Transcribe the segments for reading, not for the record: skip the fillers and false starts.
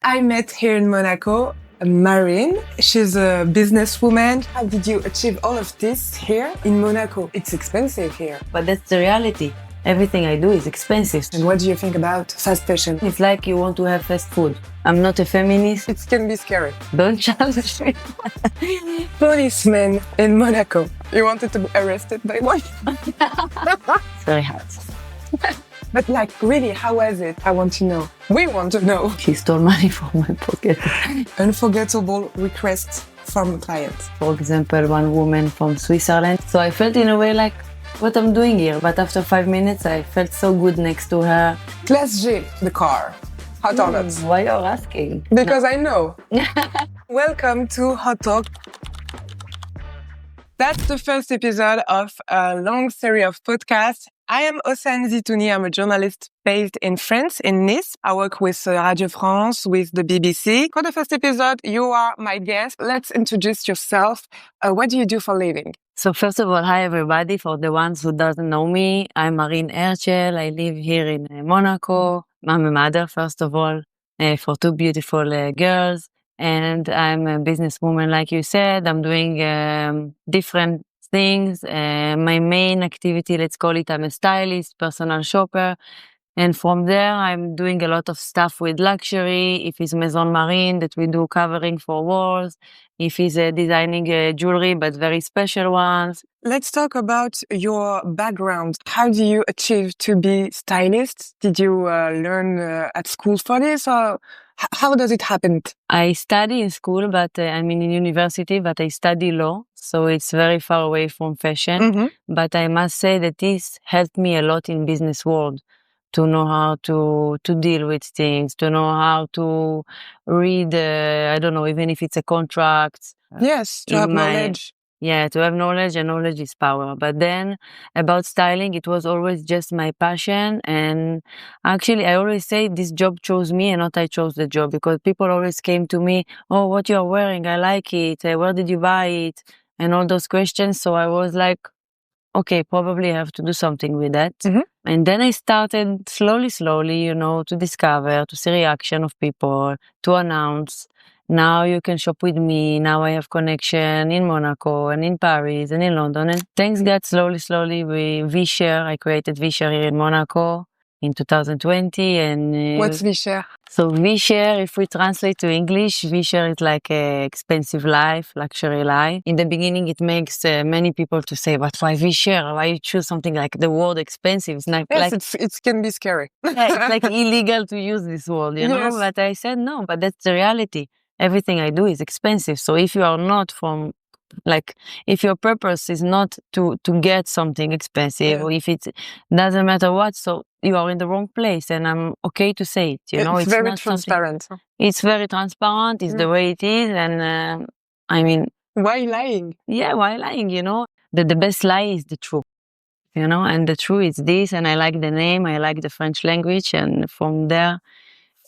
I met here in Monaco Marin. She's a businesswoman. How did you achieve all of this here in Monaco? It's expensive here. But that's the reality. Everything I do is expensive. And what do you think about fast fashion? It's like you want to have fast food. I'm not a feminist. It can be scary. Don't challenge me. Policeman in Monaco. You wanted to be arrested by one? It's very hard. But like, really, how was it? I want to know. We want to know. She stole money from my pocket. Unforgettable requests from clients. For example, one woman from Switzerland. So I felt in a way like, what I'm doing here? But after 5 minutes, I felt so good next to her. Class G, the car. Hot or not? Why you're asking? Because I know. Welcome to Haute Talk. That's the first episode of a long series of podcasts. I am Océane Zitouni. I'm a journalist based in France, in Nice. I work with Radio France, with the BBC. For the first episode, you are my guest. Let's introduce yourself. What do you do for a living? So first of all, hi everybody. For the ones who doesn't know me, I'm Marin Erchel. I live here in Monaco. I'm a mother, first of all, for two beautiful girls. And I'm a businesswoman, like you said. I'm doing different things. My main activity, let's call it, I'm a stylist, personal shopper. And from there, I'm doing a lot of stuff with luxury. If it's Maison Marine that we do covering for walls, if it's designing jewelry, but very special ones. Let's talk about your background. How do you achieve to be stylist? Did you learn at school for this, or how does it happen? I study in school, but I'm in university, but I study law. So it's very far away from fashion. Mm-hmm. But I must say that this helped me a lot in business world. To know how to deal with things, to know how to read, I don't know, even if it's a contract. Yes, to have knowledge. Yeah, to have knowledge, and knowledge is power. But then about styling, it was always just my passion. And actually, I always say this job chose me and not I chose the job, because people always came to me, oh, what you are wearing, I like it. Where did you buy it? And all those questions. So I was like, okay, probably I have to do something with that. Mm-hmm. And then I started slowly, to discover, to see reaction of people, to announce. Now you can shop with me. Now I have connection in Monaco and in Paris and in London. And things got slowly with V-Share. I created V-Share here in Monaco in 2020. And what's V-Share? So V-Share, if we translate to English, V-Share is like a expensive life, luxury life. In the beginning, it makes many people to say, but why V-Share? Why you choose something like the word expensive? It's not yes, like, it can be scary. Yeah, it's like illegal to use this word, you know? Yes. But I said, no, but that's the reality. Everything I do is expensive. So if you are not from, like, if your purpose is not to get something expensive, or if it doesn't matter what, so you are in the wrong place, and I'm okay to say it, you know? It's very not transparent. It's very transparent, it's the way it is, and I mean... Why lying? Yeah, why lying, you know? The best lie is the truth, you know? And the truth is this, and I like the name, I like the French language, and from there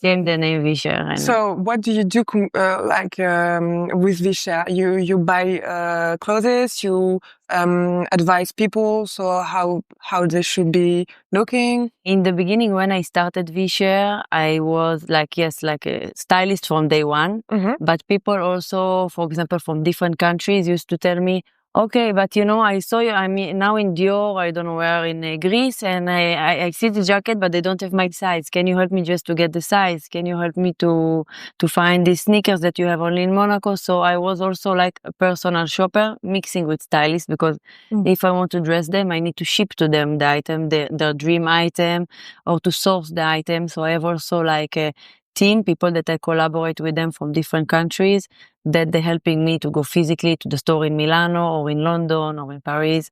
came the name V-Share. So what do you do with V-Share? You buy clothes, you advise people, so how they should be looking? In the beginning, when I started V-Share, I was like a stylist from day one. Mm-hmm. But people also, for example, from different countries used to tell me, okay, but you know, I saw you, I mean, now in Dior, I don't know where, in Greece, and I see the jacket, but they don't have my size. Can you help me just to get the size? Can you help me to find the sneakers that you have only in Monaco? So I was also like a personal shopper mixing with stylists, because if I want to dress them, I need to ship to them the item, their dream item, or to source the item. So I have also like a team, people that I collaborate with them from different countries, that they're helping me to go physically to the store in Milano or in London or in Paris,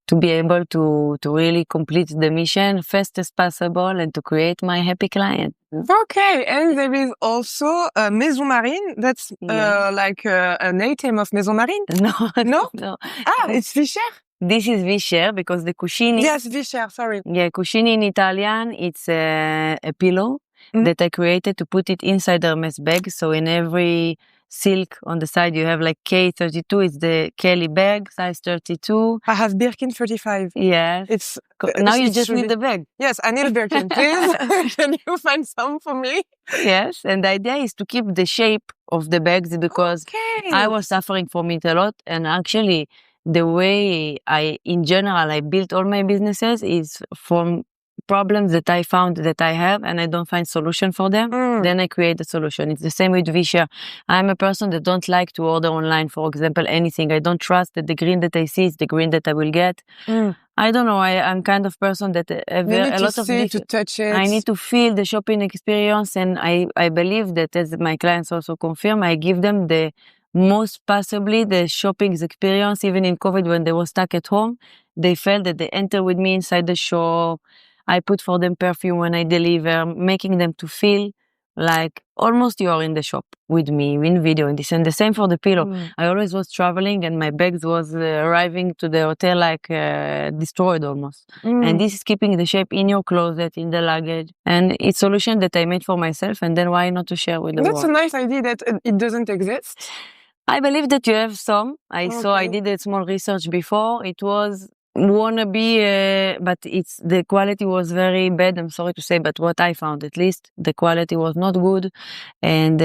to be able to really complete the mission fast as possible and to create my happy client. Okay, and there is also Maison Marine. That's like a name of Maison Marine? No? No? Ah, it's V-Share? This is V-Share, because the cuscini... Yes, V-Share, sorry. Yeah, cuscini in Italian, it's a pillow that I created to put it inside the Hermes bag. So in every silk on the side. You have like K32. It's the Kelly bag, size 32. I have Birkin 35. Yes. Now you just need the bag. Yes, I need a Birkin. Please, can you find some for me? Yes, and the idea is to keep the shape of the bags because I was suffering from it a lot. And actually, the way in general, I built all my businesses is from problems that I found that I have and I don't find solution for them. Then I create the solution. It's the same with Visha. I'm a person that don't like to order online, for example, anything. I don't trust that the green that I see is the green that I will get. I don't know. I'm kind of person that have a lot of to touch it. I need to feel the shopping experience, and I believe that, as my clients also confirm, I give them the most possibly the shopping experience. Even in COVID, when they were stuck at home, they felt that they enter with me inside the shop. I put for them perfume when I deliver, making them to feel like almost you are in the shop with me in video and this. And the same for the pillow. I always was traveling and my bags was arriving to the hotel like destroyed almost. And this is keeping the shape in your closet, in the luggage. And it's a solution that I made for myself, and then why not to share with the world? That's a nice idea that it doesn't exist. I believe that you have some. I did a small research before. It was wannabe, but the quality was very bad. I'm sorry to say, but what I found, at least, the quality was not good. And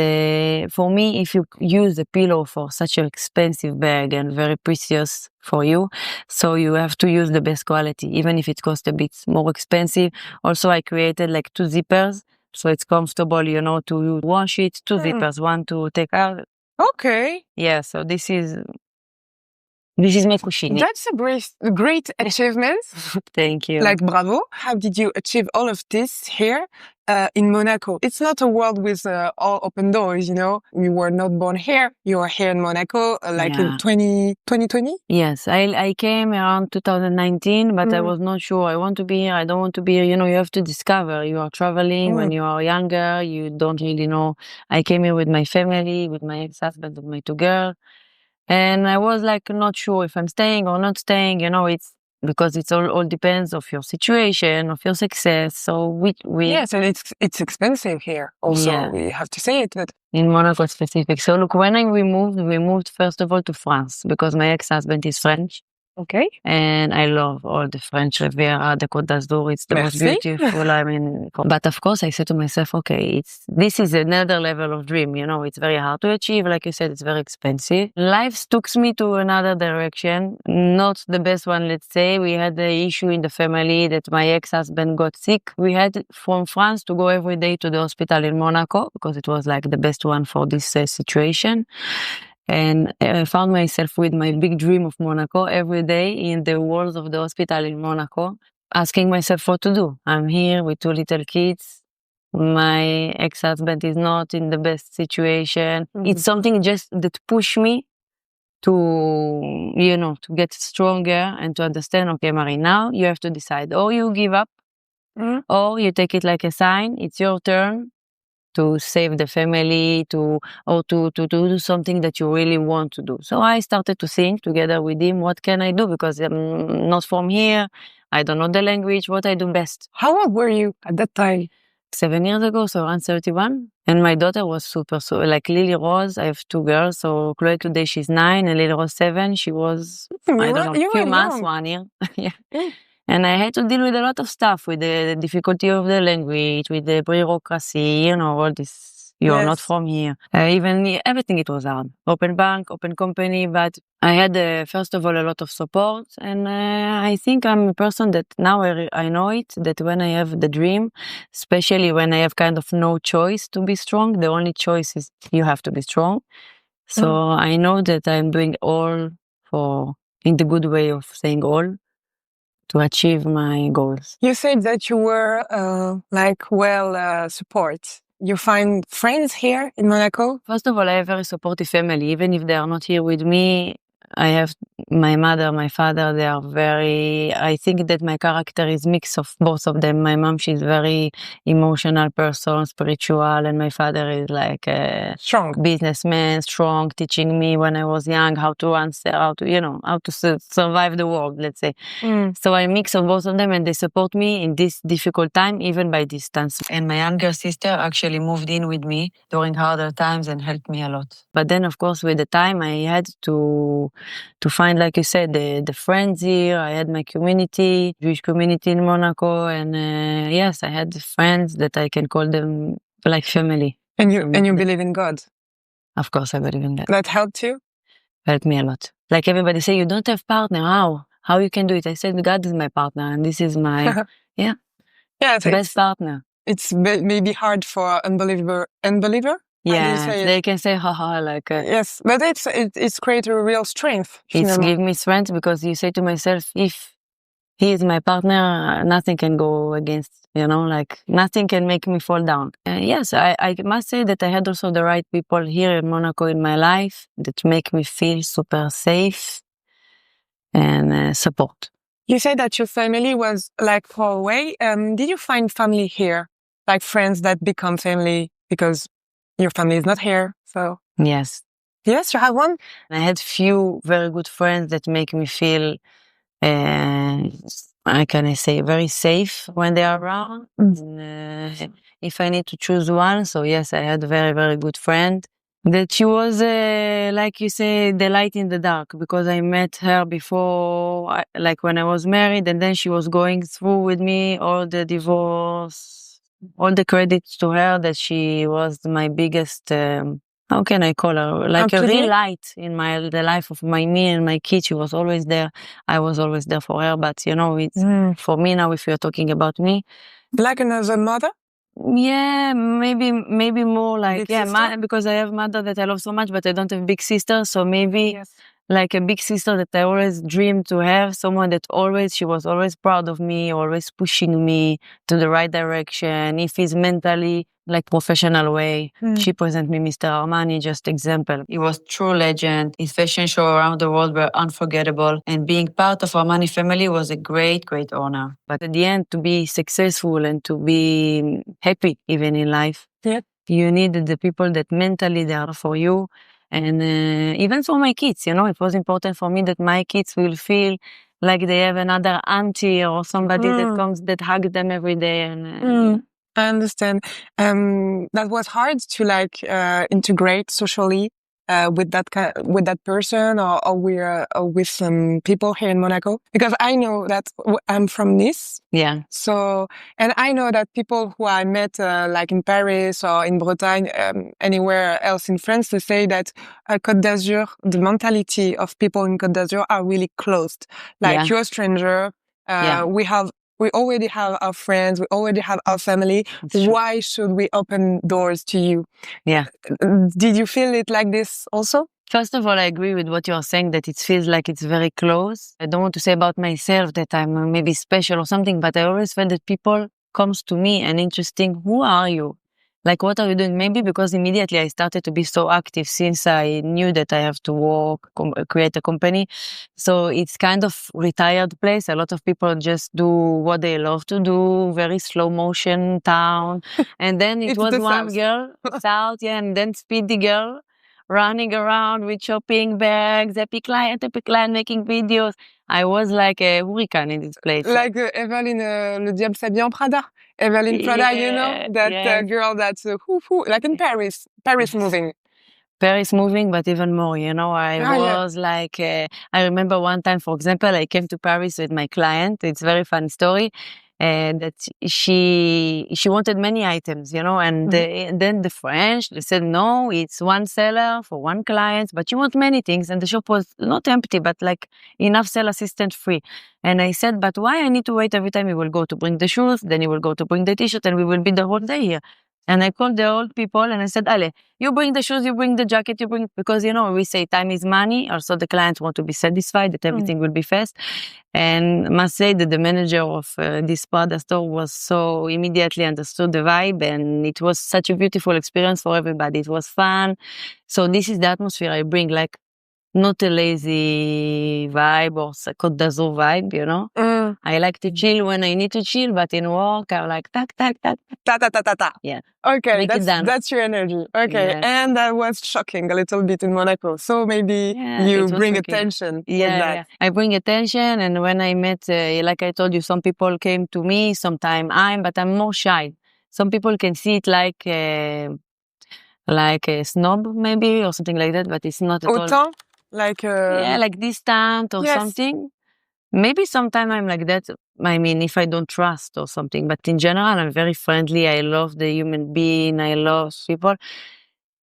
for me, if you use a pillow for such an expensive bag and very precious for you, so you have to use the best quality, even if it costs a bit more expensive. Also, I created like 2 zippers, so it's comfortable, to wash it. 2 zippers, one to take out. Okay. Yeah, so this is my cushion. That's a great achievement. Thank you. Like, bravo. How did you achieve all of this here in Monaco? It's not a world with all open doors, You were not born here. You are here in Monaco, in 2020? Yes, I came around 2019, but I was not sure. I want to be here. I don't want to be here. You have to discover. You are traveling when you are younger. You don't really know. I came here with my family, with my ex-husband, with my 2 girls. And I was like not sure if I'm staying or not staying, it's because it's all depends of your situation, of your success. So we yes, and it's expensive here. Also, we have to say it. But in Monaco specific. So look, when we moved first of all to France because my ex-husband is French. Okay. And I love all the French Riviera, the Côte d'Azur. It's the most beautiful. But of course, I said to myself, okay, this is another level of dream. It's very hard to achieve. Like you said, it's very expensive. Life took me to another direction. Not the best one, let's say. We had the issue in the family that my ex-husband got sick. We had from France to go every day to the hospital in Monaco because it was like the best one for this situation. And I found myself with my big dream of Monaco every day in the walls of the hospital in Monaco, asking myself what to do. I'm here with 2 little kids. My ex-husband is not in the best situation. It's something just that pushed me to, to get stronger and to understand, okay, Marin, now you have to decide. Or you give up, or you take it like a sign. It's your turn to save the family, to do something that you really want to do. So I started to think together with him, what can I do? Because I'm not from here. I don't know the language. What I do best. How old were you at that time? 7 years ago, so around 31. And my daughter was super, like Lily Rose. I have 2 girls. So Chloe today, she's 9 and Lily Rose 7. She was, I don't know, a few months, 1 year. Yeah. And I had to deal with a lot of stuff, with the difficulty of the language, with the bureaucracy, all this. You're not from here. Even everything, it was hard. Open bank, open company, but I had, first of all, a lot of support. And I think I'm a person that now I know it, that when I have the dream, especially when I have kind of no choice to be strong, the only choice is you have to be strong. So I know that I'm doing all in the good way of saying all, to achieve my goals. You said that you were support. You find friends here in Monaco? First of all, I have a very supportive family. Even if they are not here with me, I have my mother, my father, they are very, I think that my character is mix of both of them. My mom, she's very emotional person, spiritual, and my father is like a Strong. businessman, strong, teaching me when I was young how to answer, how to survive the world, let's say. So I mix of both of them, and they support me in this difficult time, even by distance. And my younger sister actually moved in with me during harder times and helped me a lot. But then, of course, with the time, I had to find, like you said, the friends here. I had my community, Jewish community in Monaco, and yes, I had friends that I can call them like family. And you believe in God? Of course, I believe in that. That helped you? Helped me a lot. Like everybody say, you don't have partner. How you can do it? I said, God is my partner, and this is my best partner. It's maybe hard for unbeliever. Yeah, they can say haha like yes, but it's create a real strength. It's give me strength because you say to myself, if he is my partner, nothing can go against, like nothing can make me fall down. Yes, I must say that I had also the right people here in Monaco in my life that make me feel super safe and support. You say that your family was like far away. Did you find family here, like friends that become family because your family is not here? So yes, you have one. I had few very good friends that make me feel, how can I say, very safe when they are around. If I need to choose one, so yes, I had a very, very good friend that she was, like you say, the light in the dark, because I met her before, like when I was married, and then she was going through with me all the divorce. All the credits to her that she was my biggest, how can I call her? Like a real light in the life of me and my kids. She was always there. I was always there for her. But, it's for me now, if you're talking about me. Like another mother? Yeah, maybe more like, because I have mother that I love so much, but I don't have big sister. So maybe like a big sister that I always dreamed to have, someone that she was always proud of me, always pushing me to the right direction. If it's mentally, like professional way, she present me Mr. Armani, just example. He was true legend. His fashion show around the world were unforgettable. And being part of Armani family was a great, great honor. But at the end, to be successful and to be happy even in life, you need the people that mentally they are for you. And even for my kids, it was important for me that my kids will feel like they have another auntie or somebody that comes, that hugs them every day. And I understand. That was hard to integrate socially with that person or with some people here in Monaco, because I know that I'm from Nice. Yeah. So, and I know that people who I met like in Paris or in Bretagne, anywhere else in France, they say that Côte d'Azur, the mentality of people in Côte d'Azur are really closed. Like you're a stranger. We already have our friends. We already have our family. Why should we open doors to you? Yeah. Did you feel it like this also? First of all, I agree with what you're saying, that it feels like it's very close. I don't want to say about myself that I'm maybe special or something, but I always felt that people comes to me and interesting. Who are you? Like, what are you doing? Maybe because immediately I started to be so active since I knew that I have to work, create a company. So it's kind of retired place. A lot of people just do what they love to do, very slow motion town. And then it was one girl, South, and then Speedy girl, running around with shopping bags, happy client, making videos. I was like a hurricane in this place. Like Evelyn, Le Diable s'habille en Prada. Evelyn Prada, that girl that's like in Paris moving. Paris moving, but even more, I was like, I remember one time, for example, I came to Paris with my client. It's a very fun story. That she wanted many items, and then the French, they said, no, it's one seller for one client, but you want many things. And the shop was not empty, but like enough sell assistant free. And I said, but why I need to wait every time you will go to bring the shoes, then you will go to bring the t-shirt, and we will be the whole day here. And I called the old people and I said, Ale, you bring the shoes, you bring the jacket, because, we say time is money. Also, the clients want to be satisfied that everything will be fast. And I must say that the manager of this Prada store was so immediately understood the vibe, and it was such a beautiful experience for everybody. It was fun. So this is the atmosphere I bring. Like, not a lazy vibe or Côte d'Azur vibe, you know. I like to chill when I need to chill, but in work, I'm like, tac, tac, tac. Ta ta ta ta ta. Yeah. Okay, Make it dance. that's your energy. Okay, Yes. and that was shocking a little bit in Monaco. So maybe you bring attention with that. Yeah. I bring attention, and when I met, like I told you, some people came to me, sometimes but I'm more shy. Some people can see it like a snob maybe or something like that, but it's not at all. Autant, like like distant or something. Maybe sometimes I'm like that. I mean, if I don't trust or something, but in general, I'm very friendly. I love the human being. I love people.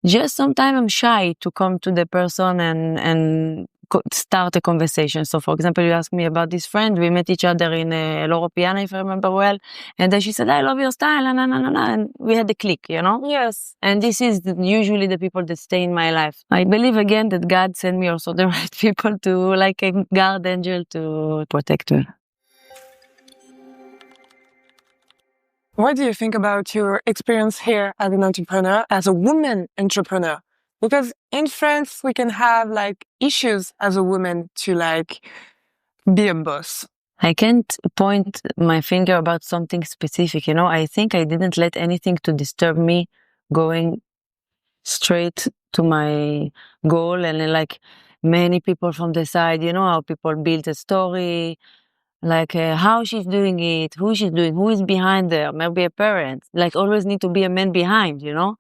Just sometimes I'm shy to come to the person and start a conversation. So, for example, you asked me about this friend. We met each other in Ep.1, if I remember well. And then she said, I love your style. And we had a click, you know? Yes. And this is usually the people that stay in my life. I believe again that God sent me also the right people to, like a guard angel, to protect me. What do you think about your experience here as an entrepreneur, as a woman entrepreneur? Because in France, we can have like issues as a woman to like be a boss. I can't point my finger about something specific, you know. I think I didn't let anything to disturb me going straight to my goal. And like many people from the side, you know, how people build a story, like how she's doing it, who she's doing, who is behind her, maybe a parent. Like always need to be a man behind, you know,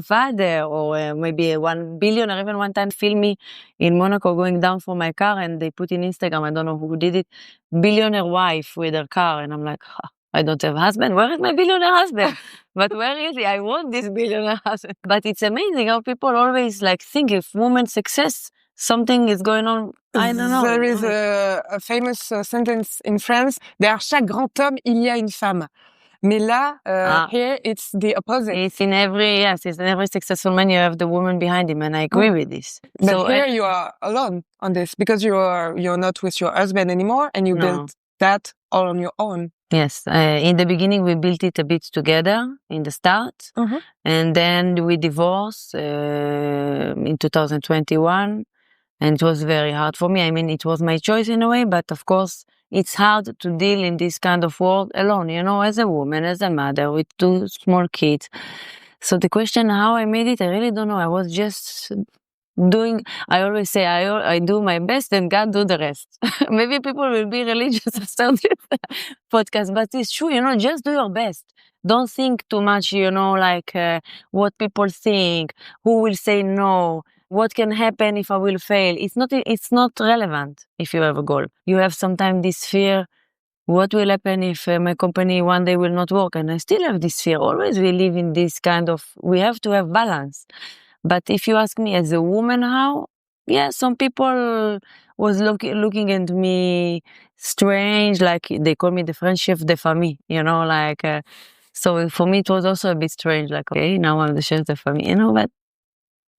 father, or maybe 1 billion, or even one time film me in Monaco going down for my car, and they put in Instagram, I don't know who did it, billionaire wife with her car, and I'm like, I don't have a husband. Where is my billionaire husband? But where is he? I want this billionaire husband. But it's amazing how people always like think if women's success, something is going on. I don't know. There is a famous sentence in France, derrière chaque grand homme, il y a une femme. Mais là, here, it's the opposite. It's in every successful man, you have the woman behind him, and I agree with this. But so here you are alone on this, because you're not with your husband anymore, and you built that all on your own. Yes. In the beginning, we built it a bit together in the start, and then we divorced in 2021. And it was very hard for me. I mean, it was my choice in a way, but of course, it's hard to deal in this kind of world alone, you know, as a woman, as a mother with 2 small kids. So the question how I made it, I really don't know. I was just doing, I always say, I do my best and God do the rest. Maybe people will be religious after this podcast, but it's true, you know, just do your best. Don't think too much, you know, like what people think, who will say no, what can happen if I will fail. It's not relevant if you have a goal. You have sometimes this fear, what will happen if my company one day will not work? And I still have this fear. Always we live in this kind of, we have to have balance. But if you ask me as a woman how, some people was looking at me strange, like they call me the French chef de famille, you know, like, so for me it was also a bit strange, like, okay, now I'm the chef de famille, you know, but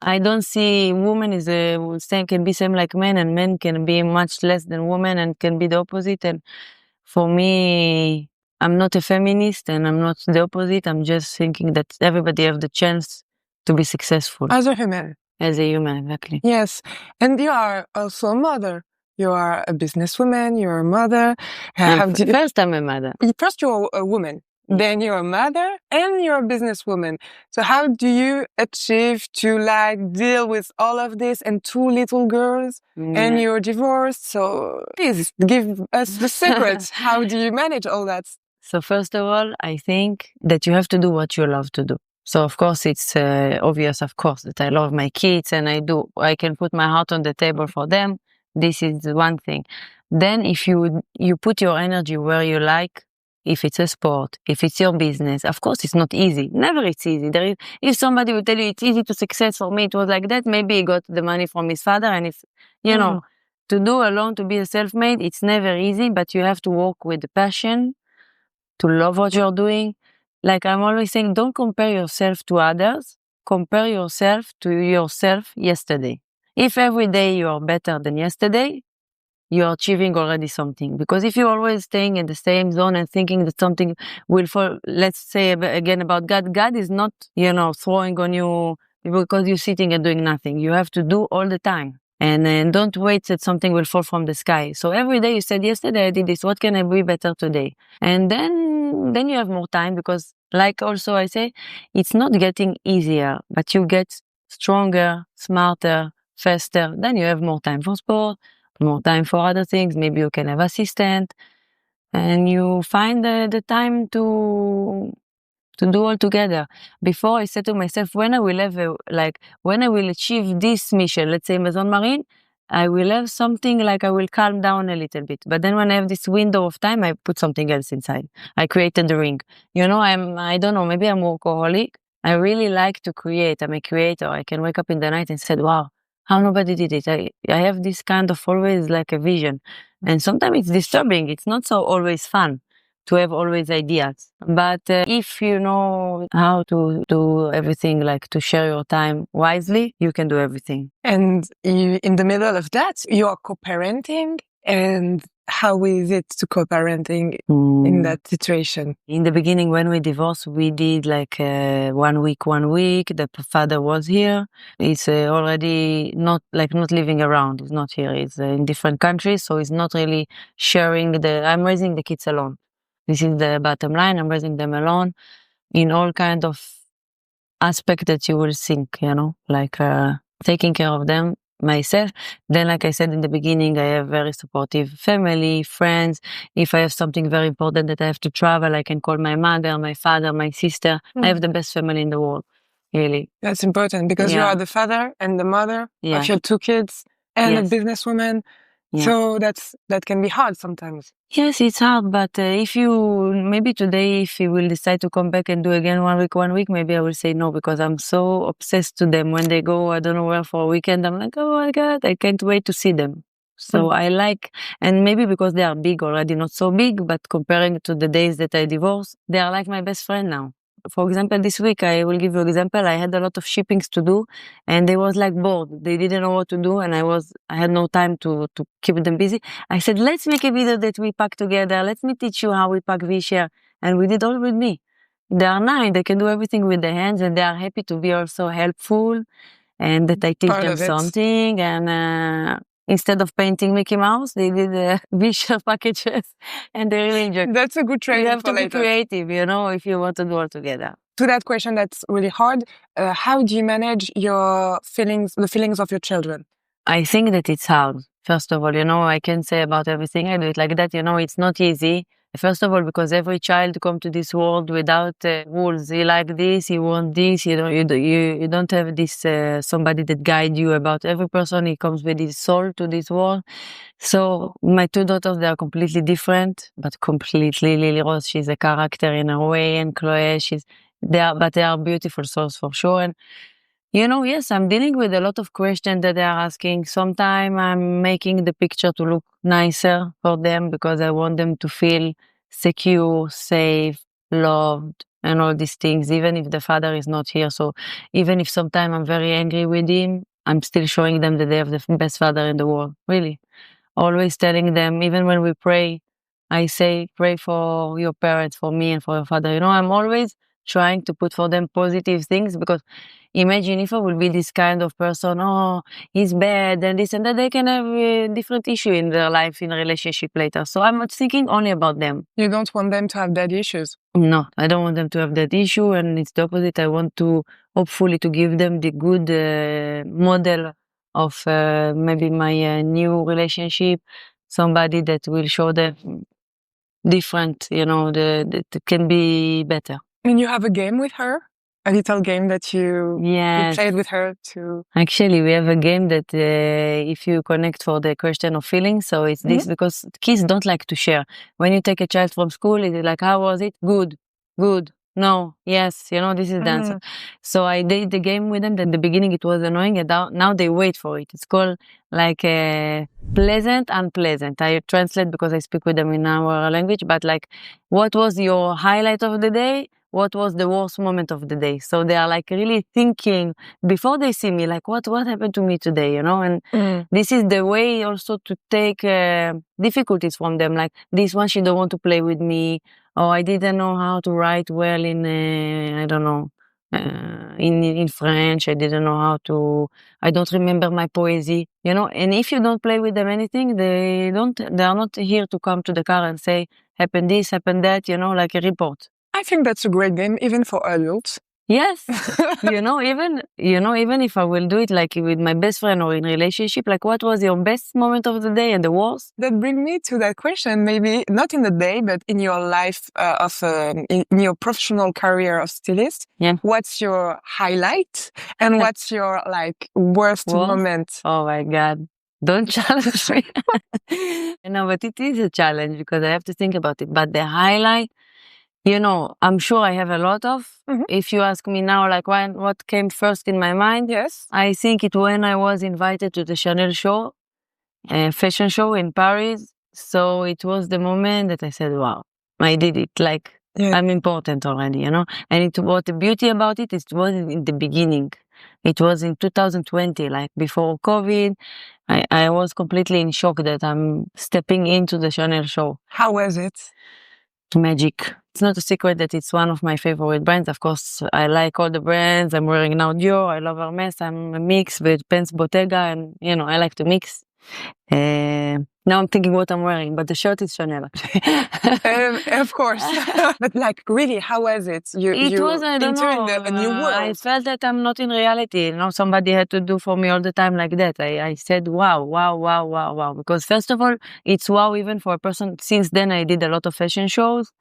I don't see women can be same like men, and men can be much less than women and can be the opposite. And for me, I'm not a feminist and I'm not the opposite. I'm just thinking that everybody have the chance to be successful. As a human. As a human, exactly. Yes. And you are also a mother. You are a businesswoman, you're a mother. First, I'm a mother. First, you're a woman. Then you're a mother and you're a businesswoman. So how do you achieve to like deal with all of this and 2 little girls and you're divorced? So please give us the secrets. How do you manage all that? So first of all, I think that you have to do what you love to do. So of course it's obvious, of course, that I love my kids and I can put my heart on the table for them. This is one thing. Then if you put your energy where you like, if it's a sport, if it's your business, of course it's not easy. Never it's easy. If somebody will tell you it's easy to success, for me it was like that, maybe he got the money from his father, and it's, you know, to do alone, to be a self-made, it's never easy, but you have to work with the passion, to love what you're doing. Like I'm always saying, don't compare yourself to others, compare yourself to yourself yesterday. If every day you are better than yesterday, you're achieving already something. Because if you're always staying in the same zone and thinking that something will fall, let's say again about God, God is not, throwing on you because you're sitting and doing nothing. You have to do all the time. And don't wait that something will fall from the sky. So every day you said, yesterday I did this, what can I be better today? And then you have more time, because like also I say, it's not getting easier, but you get stronger, smarter, faster. Then you have more time for sport, more time for other things. Maybe you can have assistant, and you find the time to do all together. Before, I said to myself, when I will have when I will achieve this mission, let's say Maison Marin, I will have something like I will calm down a little bit. But then when I have this window of time, I put something else inside. I created the ring. I don't know, maybe I'm workaholic. I really like to create. I'm a creator. I can wake up in the night and say, wow, how nobody did it. I have this kind of always like a vision. And sometimes it's disturbing. It's not so always fun to have always ideas. But if you know how to do everything, like to share your time wisely, you can do everything. And in the middle of that, you are co-parenting. And how is it to co-parenting in that situation? In the beginning, when we divorced, we did like 1 week. The father was here. He's already not living around. He's not here. He's in different countries. So he's not really sharing I'm raising the kids alone. This is the bottom line. I'm raising them alone in all kind of aspect that you will think, like taking care of them myself. Then, like I said in the beginning, I have very supportive family, friends. If I have something very important that I have to travel, I can call my mother, my father, my sister. I have the best family in the world, really. That's important, because you are the father and the mother of your 2 kids and a businesswoman. Yeah. So that can be hard sometimes. Yes, it's hard, but if you will decide to come back and do again 1 week, maybe I will say no, because I'm so obsessed to them. When they go, I don't know where, for a weekend, I'm like, oh my God, I can't wait to see them. So I like, and maybe because they are big already, not so big, but comparing to the days that I divorced, they are like my best friend now. For example, this week, I will give you an example. I had a lot of shippings to do, and they was like bored. They didn't know what to do, and I had no time to keep them busy. I said, let's make a video that we pack together. Let me teach you how we pack V-share. And we did all with me. They are 9. They can do everything with their hands, and they are happy to be also helpful, and that I teach them something. And instead of painting Mickey Mouse, they did V-share packages, and they really enjoyed. That's a good training. You have to be creative, if you want to do all together. To that question, that's really hard. How do you manage your feelings, the feelings of your children? I think that it's hard. First of all, I can say about everything. I do it like that. It's not easy. First of all, because every child come to this world without rules. He like this, he want this. You don't have this somebody that guide you about every person. He comes with his soul to this world. So my 2 daughters, they are completely different, but completely. Lily Rose, she's a character in her way, and Chloe, they are beautiful souls for sure. And yes, I'm dealing with a lot of questions that they are asking. Sometimes I'm making the picture to look nicer for them, because I want them to feel secure, safe, loved, and all these things, even if the father is not here. So even if sometimes I'm very angry with him, I'm still showing them that they have the best father in the world, really. Always telling them, even when we pray, I say, pray for your parents, for me and for your father. I'm always trying to put for them positive things, because imagine if I will be this kind of person, he's bad and this and that, they can have a different issue in their life, in a relationship later. So I'm thinking only about them. You don't want them to have that issues? No, I don't want them to have that issue, and it's the opposite. I want to, hopefully, to give them the good model of maybe my new relationship, somebody that will show them different, that can be better. And you have a game with her? A little game that you played with her too? Actually, we have a game that if you connect for the question of feelings, so it's this, because kids don't like to share. When you take a child from school, it's like, how was it? Good, no, yes, this is the answer. So I did the game with them. At the beginning it was annoying, and now they wait for it. It's called like pleasant, unpleasant. I translate because I speak with them in our language, but like, what was your highlight of the day? What was the worst moment of the day? So they are like really thinking before they see me, like what happened to me today, And this is the way also to take difficulties from them. Like this one, she don't want to play with me, or I didn't know how to write well in, I don't know, in French. I didn't know how to. I don't remember my poesy, you know. And if you don't play with them anything, they are not here to come to the car and say, happen this, happen that, you know, like a report. I think that's a great game, even for adults. Yes, even if I will do it like with my best friend or in relationship, like what was your best moment of the day and the worst? That brings me to that question, maybe not in the day, but in your life in your professional career of stylist. Yeah. What's your highlight and what's your like worst moment? Oh my God. Don't challenge me. No, but it is a challenge because I have to think about it. But the highlight, you know, I'm sure I have a lot of. Mm-hmm. If you ask me now, like what came first in my mind, yes, I think it when I was invited to the Chanel show, fashion show in Paris. So it was the moment that I said, wow, I did it. Like I'm important already, you know. And what the beauty about it is it wasn't in the beginning. It was in 2020, like before COVID. I was completely in shock that I'm stepping into the Chanel show. How was it? Magic. It's not a secret that it's one of my favorite brands. Of course, I like all the brands. I'm wearing now Dior. I love Hermes. I'm a mix with Pence Bottega, and you know I like to mix. Now I'm thinking what I'm wearing, but the shirt is Chanel. Of course. But like really, how was it? It was, I don't know. A new world. I felt that I'm not in reality. You know, somebody had to do for me all the time like that. I said, wow, wow, wow, wow, wow. Because first of all, it's wow even for a person. Since then, I did a lot of fashion shows.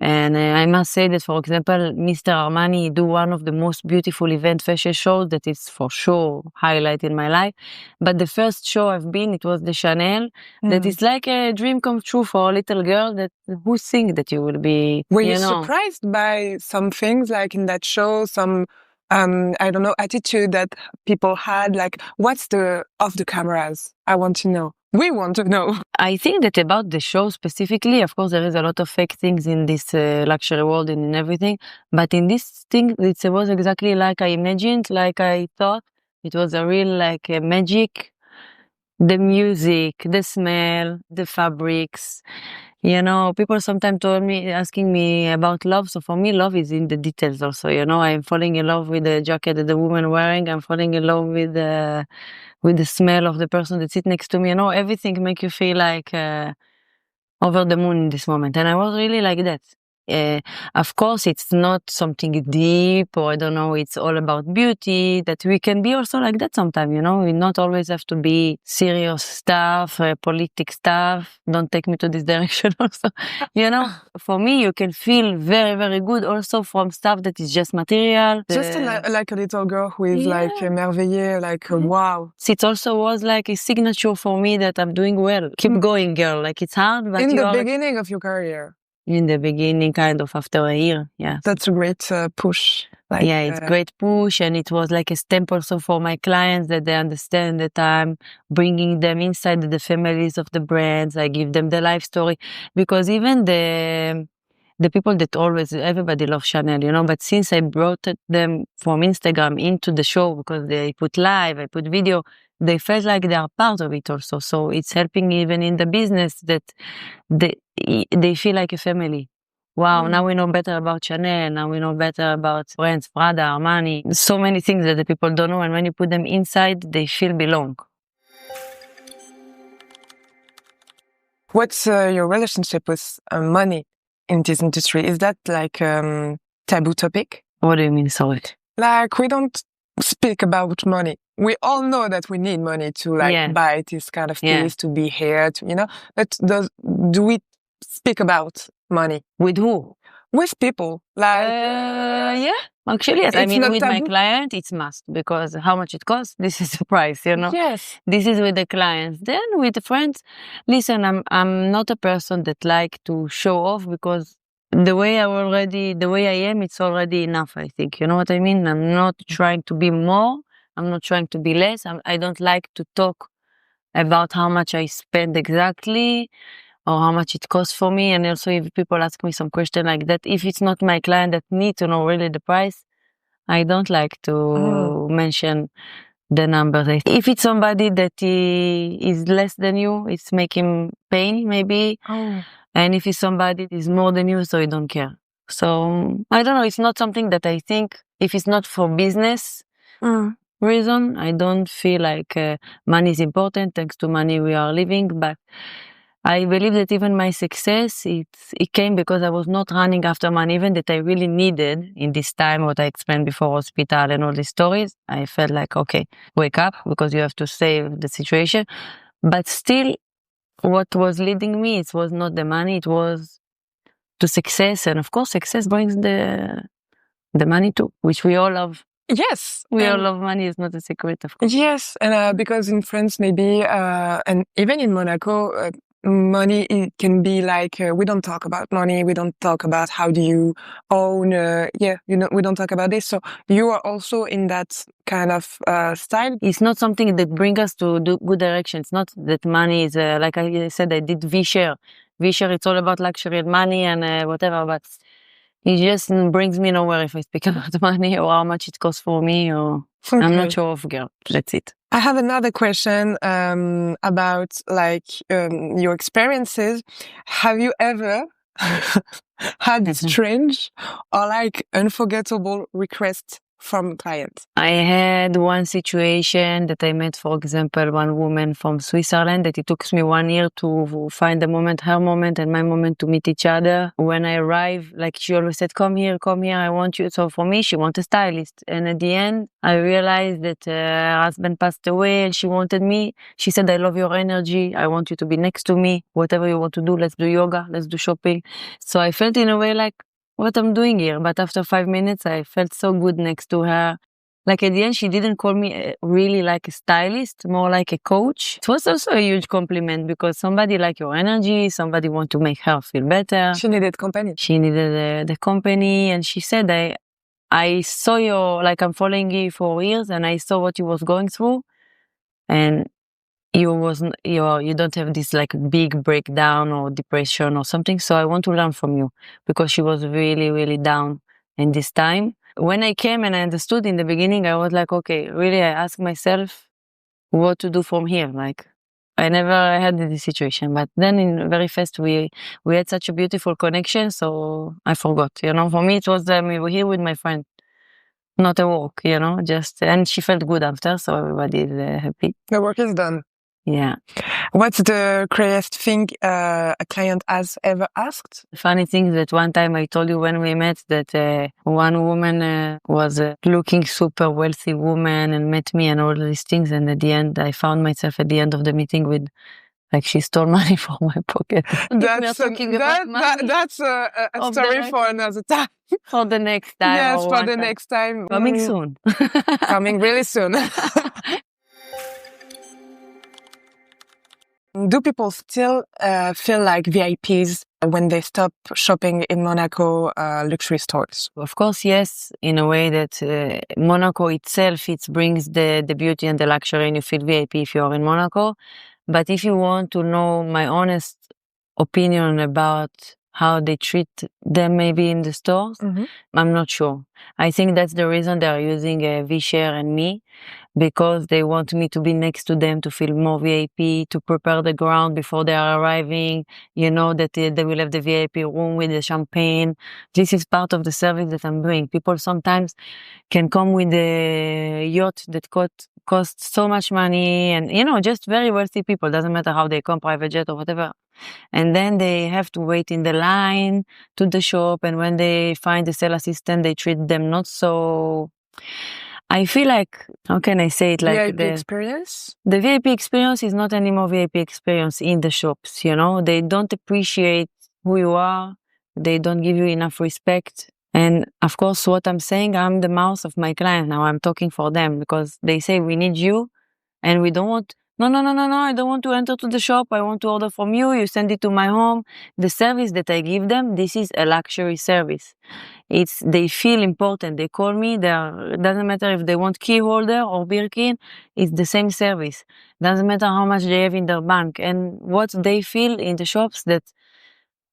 And I must say that, for example, Mr. Armani do one of the most beautiful event fashion shows that is for sure highlight in my life. But the first show I've been, it was the Chanel. That is like a dream come true for a little girl that who think that you will be. Were you surprised by some things like in that show, some I don't know, attitude that people had? Like, what's the off the cameras? I want to know. We want to know. I think that about the show specifically, of course, there is a lot of fake things in this luxury world and in everything. But in this thing, it was exactly like I imagined, like I thought. It was a real like a magic. The music, the smell, the fabrics. You know, people sometimes asking me about love. So for me, love is in the details also. You know, I'm falling in love with the jacket that the woman wearing. I'm falling in love with the smell of the person that sits next to me. You know, everything make you feel like over the moon in this moment. And I was really like that. Of course, it's not something deep or I don't know, it's all about beauty, that we can be also like that sometimes, you know, we not always have to be serious stuff, politic stuff. Don't take me to this direction also. You know, for me, you can feel very, very good also from stuff that is just material. Just like a little girl who is like émerveillée, like wow. It also was like a signature for me that I'm doing well. Keep going, girl. Like it's hard, but in the beginning of your career. In the beginning, kind of after a year, yeah. That's a great push. Like, yeah, it's great push, and it was like a stamp also for my clients that they understand that I'm bringing them inside the families of the brands. I give them the life story, because even the people that everybody loves Chanel, you know, but since I brought them from Instagram into the show, because they put live, I put video, they felt like they are part of it also. So it's helping even in the business that they feel like a family. Wow, now we know better about Chanel, now we know better about brands, Prada, Armani. So many things that the people don't know, and when you put them inside, they feel belong. What's your relationship with money in this industry? Is that like taboo topic? What do you mean, sorry? Like, we don't speak about money. We all know that we need money to buy this kind of things, to be here, to, you know, but do we speak about money? With who? With people. Like, yeah, actually, yes. I mean, with my client, it's must, because how much it costs, this is the price, you know? Yes. This is with the clients. Then with the friends, listen, I'm not a person that like to show off, because the way I am, it's already enough, I think. You know what I mean? I'm not trying to be more. I'm not trying to be less. I don't like to talk about how much I spend exactly or how much it costs for me. And also if people ask me some question like that, if it's not my client that need to know really the price, I don't like to mention the numbers. If it's somebody that is less than you, it's making pain maybe. And if it's somebody that is more than you, so you don't care. So I don't know. It's not something that I think, if it's not for business reason, I don't feel like money is important. Thanks to money we are living, but I believe that even my success, it came because I was not running after money, even that I really needed in this time, what I explained before, hospital and all these stories. I felt like, okay, wake up, because you have to save the situation. But still, what was leading me, it was not the money, it was to success. And of course, success brings the money too, which we all love. Yes. We all love money, is not a secret, of course. Yes. And because in France, maybe, and even in Monaco, money, it can be like, we don't talk about money. We don't talk about how do you own, we don't talk about this. So you are also in that kind of style. It's not something that brings us to do good direction. It's not that money is, like I said, I did V-share. V-share, it's all about luxury and money and whatever, but it just brings me nowhere if I speak about money or how much it costs for me, or I'm not sure of, girl. That's it. I have another question about like your experiences. Have you ever had strange or like unforgettable requests from clients? I had one situation that I met, for example, one woman from Switzerland, that it took me 1 year to find the moment, her moment and my moment to meet each other. When I arrived, like she always said, come here, I want you. So for me, she wanted a stylist. And at the end, I realized that her husband passed away and she wanted me. She said, I love your energy. I want you to be next to me. Whatever you want to do, let's do yoga, let's do shopping. So I felt in a way like, what I'm doing here. But after 5 minutes, I felt so good next to her. Like at the end, she didn't call me really like a stylist, more like a coach. It was also a huge compliment, because somebody like your energy, somebody want to make her feel better. She needed company. She needed the company. And she said, I saw your, like I'm following you for years and I saw what you was going through. And you don't have this like big breakdown or depression or something. So I want to learn from you, because she was really, really down in this time. When I came and I understood in the beginning, I was like, okay, really, I asked myself what to do from here. Like I never had this situation, but then in very fast, we had such a beautiful connection. So I forgot, for me, it was, we were here with my friend. Not a walk, just, and she felt good after. So everybody is happy. The work is done. Yeah. What's the craziest thing a client has ever asked? The funny thing is that one time I told you when we met that one woman was a looking super wealthy woman and met me and all these things. And at the end, I found myself at the end of the meeting with, like, she stole money from my pocket. That's a story for another time. For the next time. Yes, for the next time. Coming soon. Coming really soon. Do people still feel like VIPs when they stop shopping in Monaco luxury stores? Of course, yes, in a way that Monaco itself, it brings the beauty and the luxury, and you feel VIP if you're in Monaco. But if you want to know my honest opinion about how they treat them maybe in the stores, I'm not sure. I think that's the reason they're using V-Share and me, because they want me to be next to them, to feel more VIP, to prepare the ground before they are arriving, that they will have the VIP room with the champagne. This is part of the service that I'm doing. People sometimes can come with a yacht that costs so much money, and, just very wealthy people, doesn't matter how they come, private jet or whatever. And then they have to wait in the line to the shop, and when they find the sales assistant, they treat them not so... I feel like, how can I say it? Like VIP experience? The VIP experience is not anymore VIP experience in the shops, They don't appreciate who you are. They don't give you enough respect. And of course, what I'm saying, I'm the mouth of my client now. I'm talking for them, because they say, we need you and we don't want... No, I don't want to enter to the shop. I want to order from you. You send it to my home. The service that I give them, this is a luxury service. They feel important. They call me. Doesn't matter if they want key holder or Birkin. It's the same service. Doesn't matter how much they have in their bank. And what they feel in the shops, that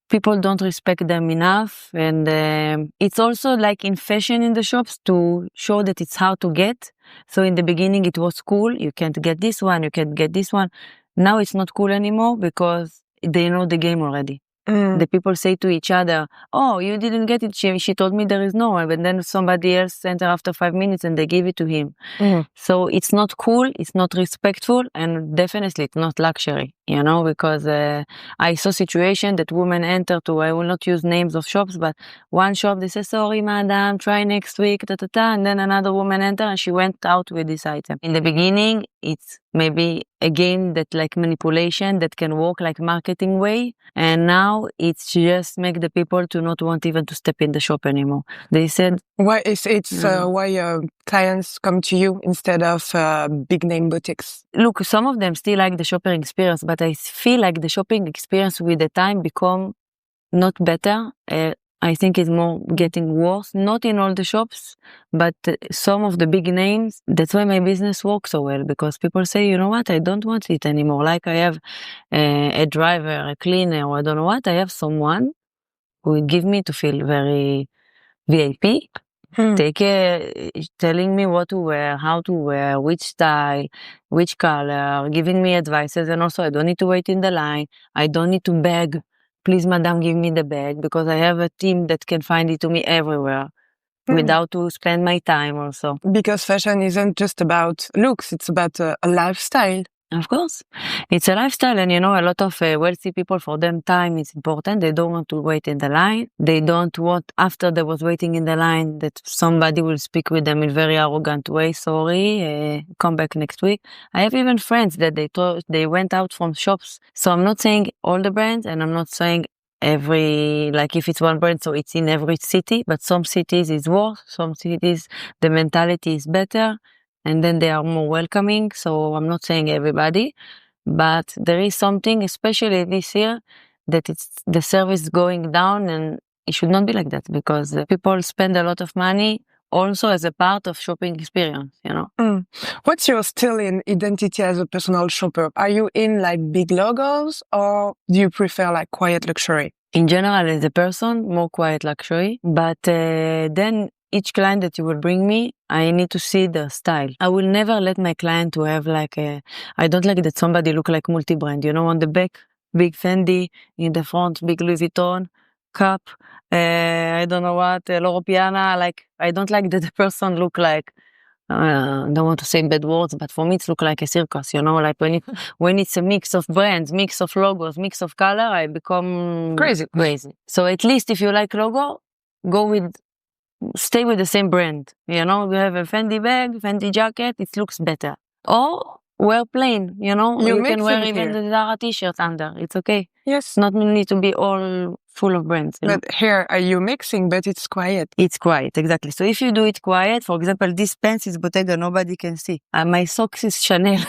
people don't respect them enough. And it's also like in fashion in the shops, to show that it's hard to get. So in the beginning it was cool. You can't get this one, you can't get this one. Now it's not cool anymore, because they know the game already. The people say to each other, oh, you didn't get it. She told me there is no one. But then somebody else sent her after 5 minutes and they give it to him. So it's not cool. It's not respectful. And definitely it's not luxury, you know, because I saw situation that women enter to, I will not use names of shops, but one shop, they say, sorry, madam, try next week, and then another woman enter and she went out with this item. In the beginning, it's maybe a game that like manipulation that can work like marketing way. And now it's just make the people to not want even to step in the shop anymore. They said, why why clients come to you instead of big name boutiques? Look, some of them still like the shopping experience, but I feel like the shopping experience with the time become not better. I think it's more getting worse, not in all the shops, but some of the big names. That's why my business works so well, because people say, you know what, I don't want it anymore. Like I have a driver, a cleaner, or I don't know what, I have someone who will give me to feel very VIP, telling me what to wear, how to wear, which style, which color, giving me advices, and also I don't need to wait in the line. I don't need to beg. Please, madam, give me the bag, because I have a team that can find it to me everywhere without to spend my time also. Because fashion isn't just about looks, it's about a lifestyle. Of course. It's a lifestyle, and you know, a lot of wealthy people, for them time is important. They don't want to wait in the line. They don't want, after they was waiting in the line, that somebody will speak with them in very arrogant way. Sorry, come back next week. I have even friends that they went out from shops. So I'm not saying all the brands, and I'm not saying every, like if it's one brand, so it's in every city, but some cities is worse. Some cities, the mentality is better. And then they are more welcoming. So I'm not saying everybody, but there is something, especially this year, that it's the service going down, and it should not be like that, because people spend a lot of money also as a part of shopping experience, you know. What's your still in identity as a personal shopper? Are you in like big logos, or do you prefer like quiet luxury? In general, as a person, more quiet luxury, but then each client that you will bring me, I need to see the style. I will never let my client to have like I don't like that somebody look like multi-brand, you know, on the back, big Fendi, in the front, big Louis Vuitton, cup, I don't know what, Loro Piana, like, I don't like that the person look like, I don't want to say bad words, but for me it's look like a circus, you know, like when it's a mix of brands, mix of logos, mix of color, I become crazy. So at least if you like logo, stay with the same brand, you know. We have a Fendi bag, Fendi jacket, it looks better. Or wear plain, you know. You can wear even the Zara t-shirt under, it's okay. Yes. Not need to be all full of brands. But here, are you mixing, but it's quiet? It's quiet, exactly. So if you do it quiet, for example, this pants is Bottega, nobody can see. My socks is Chanel.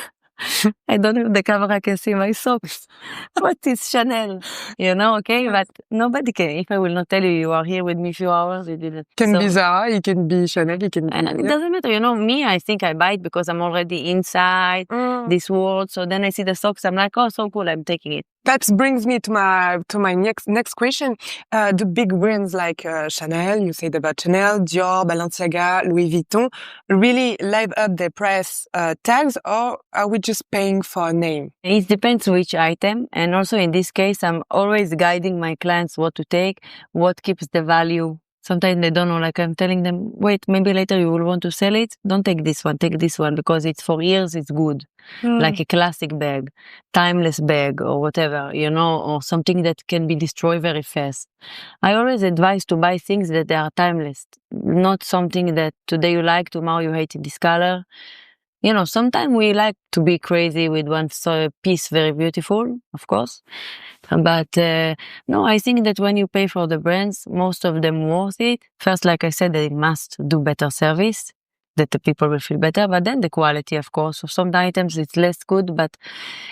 I don't know if the camera can see my socks, but it's Chanel, you know, okay? But nobody can. If I will not tell you, you are here with me a few hours, you didn't. Can be Zara, it can be Chanel, it can be... It doesn't matter, you know, me, I think I buy it because I'm already inside this world. So then I see the socks, I'm like, oh, so cool, I'm taking it. That brings me to my next question. The big brands like Chanel, you said about Chanel, Dior, Balenciaga, Louis Vuitton, really live up their price tags, or are we just paying for a name? It depends which item. And also in this case, I'm always guiding my clients what to take, what keeps the value. Sometimes they don't know, like I'm telling them, wait, maybe later you will want to sell it. Don't take this one, take this one, because it's for years, it's good. Like a classic bag, timeless bag, or whatever, you know, or something that can be destroyed very fast. I always advise to buy things that they are timeless, not something that today you like, tomorrow you hate this color. You know, sometimes we like to be crazy with one piece very beautiful, of course. But no, I think that when you pay for the brands, most of them worth it. First, like I said, they must do better service, that the people will feel better, but then the quality, of course. So some items it's less good, but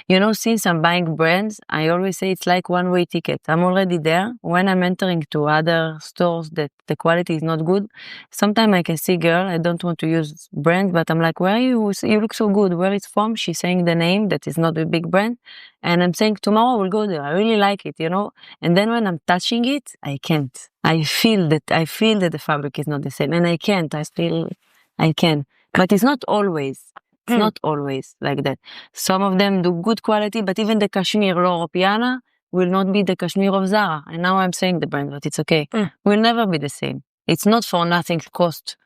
you know, since I'm buying brands, I always say it's like one-way ticket. I'm already there. When I'm entering to other stores that the quality is not good, sometimes I can see, girl, I don't want to use brands, but I'm like, where are you? You look so good. Where it's from? She's saying the name that is not a big brand. And I'm saying, tomorrow we'll go there. I really like it, you know? And then when I'm touching it, I can't. I feel that the fabric is not the same. And I can't. I can. But it's not always. It's not always like that. Some of them do good quality, but even the cashmere Loro Piana will not be the cashmere of Zara. And now I'm saying the brand, but it's okay. Will never be the same. It's not for nothing cost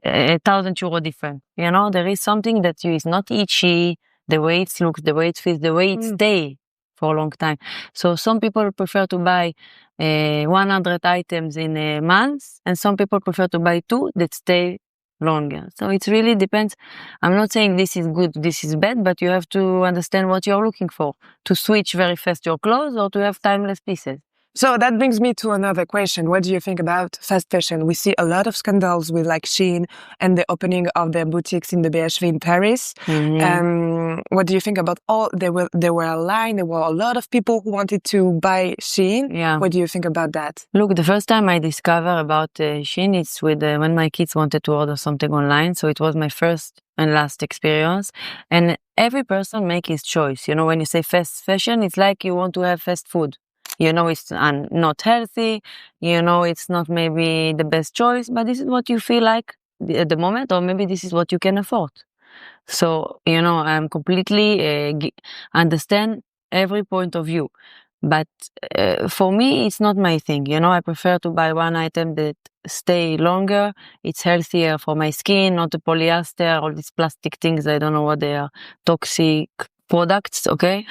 €1,000 different. You know, there is something that is not itchy, the way it looks, the way it feels, the way it stay for a long time. So some people prefer to buy 100 items in a month, and some people prefer to buy 2 that stay longer. So it really depends. I'm not saying this is good, this is bad, but you have to understand what you're looking for, to switch very fast your clothes or to have timeless pieces. So that brings me to another question. What do you think about fast fashion? We see a lot of scandals with like Shein and the opening of their boutiques in the BHV in Paris. What do you think about all? There were a line. There were a lot of people who wanted to buy Shein. Yeah. What do you think about that? Look, the first time I discovered about Shein, it's with when my kids wanted to order something online. So it was my first and last experience. And every person make his choice. You know, when you say fast fashion, it's like you want to have fast food. You know, it's not healthy. You know, it's not maybe the best choice, but this is what you feel like at the moment, or maybe this is what you can afford. So, you know, I'm completely understand every point of view. But for me, it's not my thing. You know, I prefer to buy one item that stay longer. It's healthier for my skin, not the polyester, all these plastic things. I don't know what they are, toxic products, okay?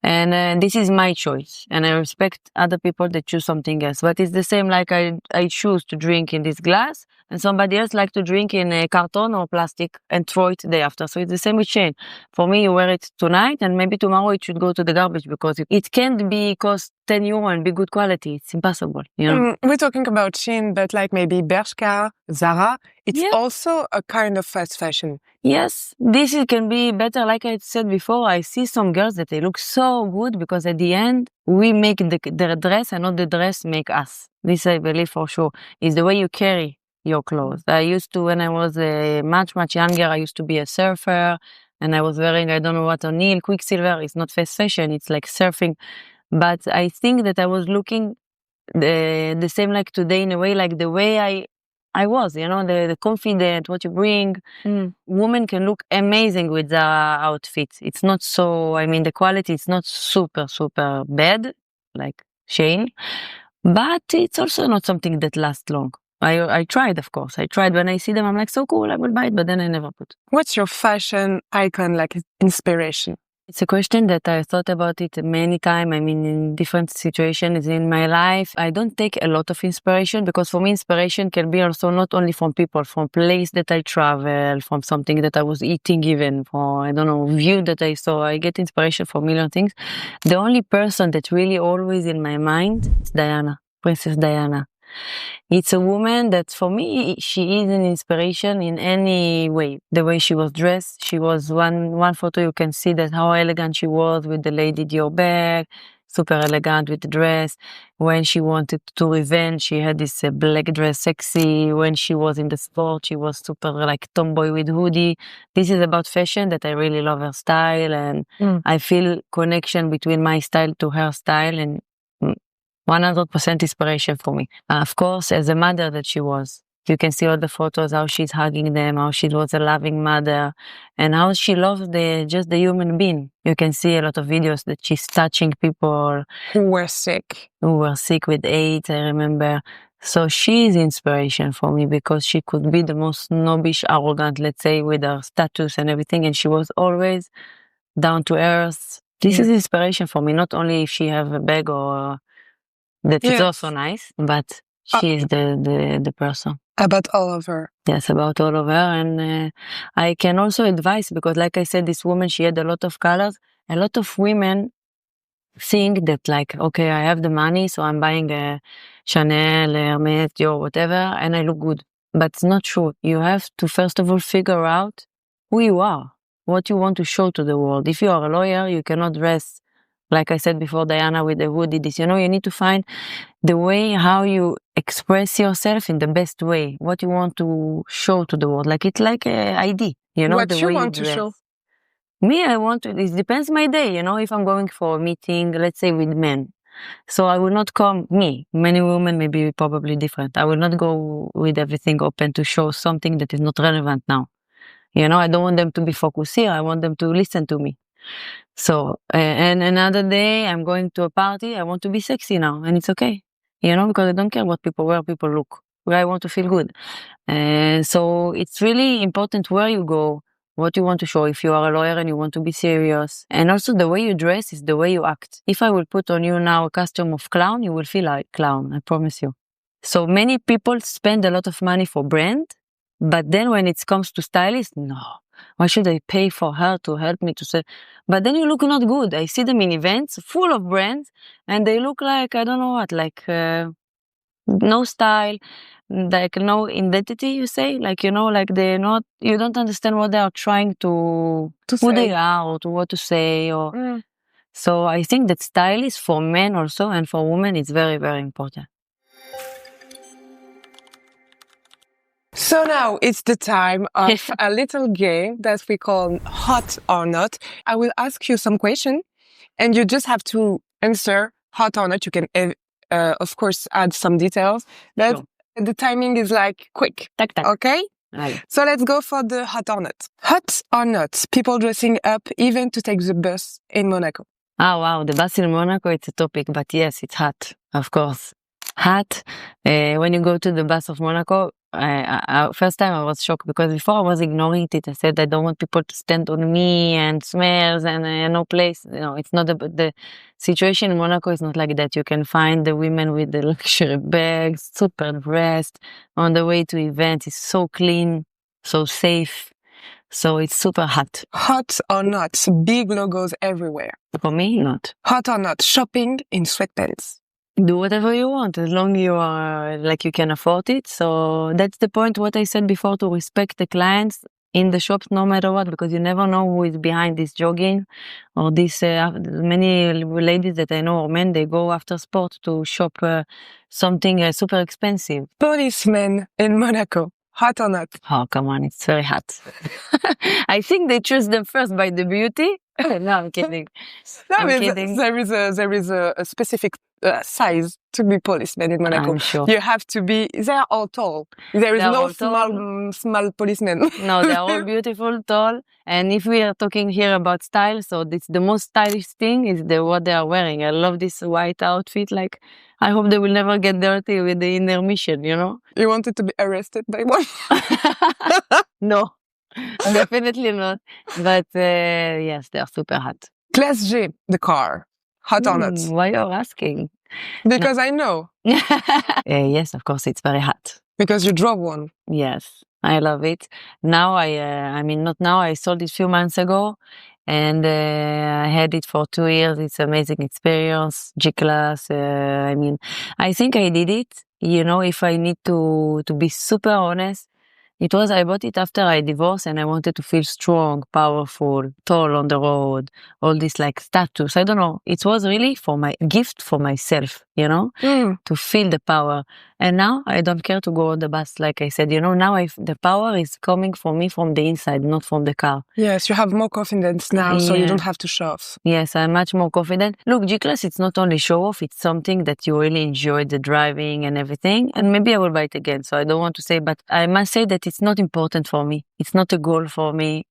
And this is my choice, and I respect other people that choose something else. But it's the same like I choose to drink in this glass, and somebody else like to drink in a carton or plastic and throw it the day after. So it's the same with Shein. For me, you wear it tonight, and maybe tomorrow it should go to the garbage because it can't be cost €10 and be good quality. It's impossible, you know? We're talking about Shein, but like maybe Bershka, Zara, it's also a kind of fast fashion. Yes, this can be better. Like I said before, I see some girls that they look so good because at the end, we make the dress and not the dress make us. This I believe for sure is the way you carry your clothes. I used to, when I was much younger, I used to be a surfer and I was wearing, I don't know what, O'Neill, Quicksilver. It's not fast fashion, it's like surfing. But I think that I was looking the same like today in a way, like the way I was, you know, the confident, what you bring. Women can look amazing with the outfits. It's not so, I mean, the quality is not super bad, like Shein, but it's also not something that lasts long. I tried, of course. I tried. When I see them, I'm like, so cool, I will buy it, but then I never put. What's your fashion icon, like inspiration? It's a question that I thought about it many times. I mean, in different situations in my life, I don't take a lot of inspiration because for me, inspiration can be also not only from people, from place that I travel, from something that I was eating even, for, I don't know, view that I saw. I get inspiration for a million things. The only person that really always in my mind is Diana, Princess Diana. It's a woman that for me, she is an inspiration in any way. The way she was dressed, she was one photo you can see that how elegant she was with the Lady Dior bag, super elegant with the dress. When she wanted to revenge, she had this black dress, sexy. When she was in the sport, she was super like tomboy with hoodie. This is about fashion that I really love her style, and I feel connection between my style to her style, and 100% inspiration for me. Of course, as a mother that she was, you can see all the photos, how she's hugging them, how she was a loving mother, and how she loved just the human being. You can see a lot of videos that she's touching people who were sick with AIDS, I remember. So she is inspiration for me because she could be the most snobbish, arrogant, let's say, with her status and everything, and she was always down to earth. This is inspiration for me, not only if she have a bag or that is also nice, but she is the person. About all of her. Yes, about all of her. And I can also advise, because like I said, this woman, she had a lot of colors. A lot of women think that like, okay, I have the money, so I'm buying a Chanel, Hermes, Dior, whatever, and I look good. But it's not true. You have to first of all figure out who you are, what you want to show to the world. If you are a lawyer, you cannot dress like I said before, Diana with the hoodie, this, you know, you need to find the way how you express yourself in the best way, what you want to show to the world. Like it's like a ID, you know, what the you way want you to show. Me, I want to, it depends my day, you know, if I'm going for a meeting, let's say with men. So I will not come, many women may be probably different. I will not go with everything open to show something that is not relevant now. You know, I don't want them to be focused here. I want them to listen to me. So, and another day I'm going to a party, I want to be sexy now, and it's okay. Because I don't care what people wear, people look. I want to feel good. So it's really important where you go, what you want to show, if you are a lawyer and you want to be serious. And also the way you dress is the way you act. If I will put on you now a costume of clown, you will feel like clown, I promise you. So many people spend a lot of money for brand, but then when it comes to stylist, no. Why should I pay for her to help me to say? But then you look not good. I see them in events full of brands and they look like, I don't know what, like no style, like no identity, you say? Like, like they're not, you don't understand what they are trying to who say. They are or to what to say. So I think that style is for men also and for women, it's very, very important. So now it's the time of a little game that we call Hot or Not. I will ask you some question and you just have to answer hot or not. You can, of course, add some details, but Sure. The timing is like quick. Tac, tac. Okay? Allez. So let's go for the hot or not. Hot or not, people dressing up even to take the bus in Monaco. Oh, wow. The bus in Monaco, it's a topic, but yes, it's hot, of course. Hot. When you go to the bus of Monaco, first time I was shocked because before I was ignoring it. I said I don't want people to stand on me and smells and no place. It's not the situation in Monaco is not like that. You can find the women with the luxury bags, super dressed on the way to events. It's so clean, so safe. So it's super hot. Hot or not, big logos everywhere. For me, not. Hot or not, shopping in sweatpants. Do whatever you want as long you are like you can afford it. So that's the point what I said before, to respect the clients in the shops no matter what, because you never know who is behind this jogging or this many ladies that I know or men, they go after sport to shop something super expensive. Policemen in Monaco, hot or not? Oh, come on, it's very hot. I think they choose them first by the beauty. No, I'm kidding. No, I'm kidding. There is a specific size to be policeman in Monaco. I'm sure. You have to be, they're all tall. There is They're no all small policeman. No, they're all beautiful, tall. And if we are talking here about style, so this, the most stylish thing is what they are wearing. I love this white outfit. Like, I hope they will never get dirty with the intermission, You wanted to be arrested by one? No, definitely not. But yes, they are super hot. Class G, the car. Hot or not? Why you're asking? Because I know. Yes, of course, it's very hot. Because you drove one. Yes, I love it. Now not now, I sold it a few months ago and I had it for 2 years. It's amazing experience, G-Class. I think I did it, if I need to be super honest. I bought it after I divorced and I wanted to feel strong, powerful, tall on the road, all this like status. I don't know. It was really for my gift for myself, to feel the power. And now I don't care to go on the bus. Like I said, now the power is coming for me from the inside, not from the car. Yes, you have more confidence now, so you don't have to show off. Yes, I'm much more confident. Look, G-Class, it's not only show off, it's something that you really enjoy, the driving and everything. And maybe I will buy it again. So I don't want to say, but I must say that it's not important for me. It's not a goal for me.